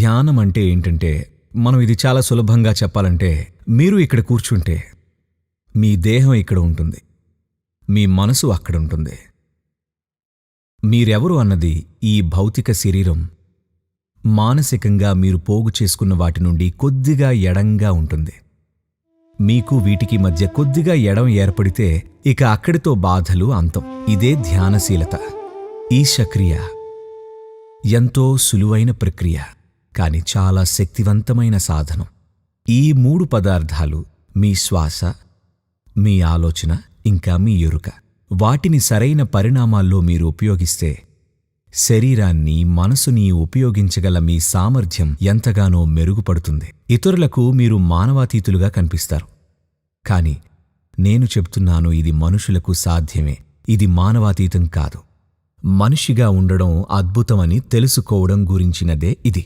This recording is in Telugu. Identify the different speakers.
Speaker 1: ధ్యానం అంటే ఏంటంటే, మనం ఇది చాలా సులభంగా చెప్పాలంటే, మీరు ఇక్కడ కూర్చుంటే మీ దేహం ఇక్కడ ఉంటుంది, మీ మనసు అక్కడుంటుంది. మీరెవరు అన్నది ఈ భౌతిక శరీరం మానసికంగా మీరు పోగు చేసుకున్న వాటి నుండి కొద్దిగా ఎడంగా ఉంటుంది. మీకు వీటికి మధ్య కొద్దిగా ఎడం ఏర్పడితే ఇక అక్కడితో బాధలు అంతం. ఇదే ధ్యానశీలత. ఈ శక్రియ ఎంతో సులువైన ప్రక్రియ, కాని చాలా శక్తివంతమైన సాధనం. ఈ 3 పదార్థాలు మీ శ్వాస, మీ ఆలోచన, ఇంకా మీ ఎరుక. వాటిని సరైన పరిణామాల్లో మీరు ఉపయోగిస్తే శరీరాన్ని, మనసుని ఉపయోగించగల మీ సామర్థ్యం ఎంతగానో మెరుగుపడుతుంది. ఇతరులకు మీరు మానవాతీతులుగా కనిపిస్తారు. కాని నేను చెప్తున్నాను, ఇది మనుషులకు సాధ్యమే. ఇది మానవాతీతం కాదు. మనిషిగా ఉండడం అద్భుతమని తెలుసుకోవడం గురించినదే ఇది.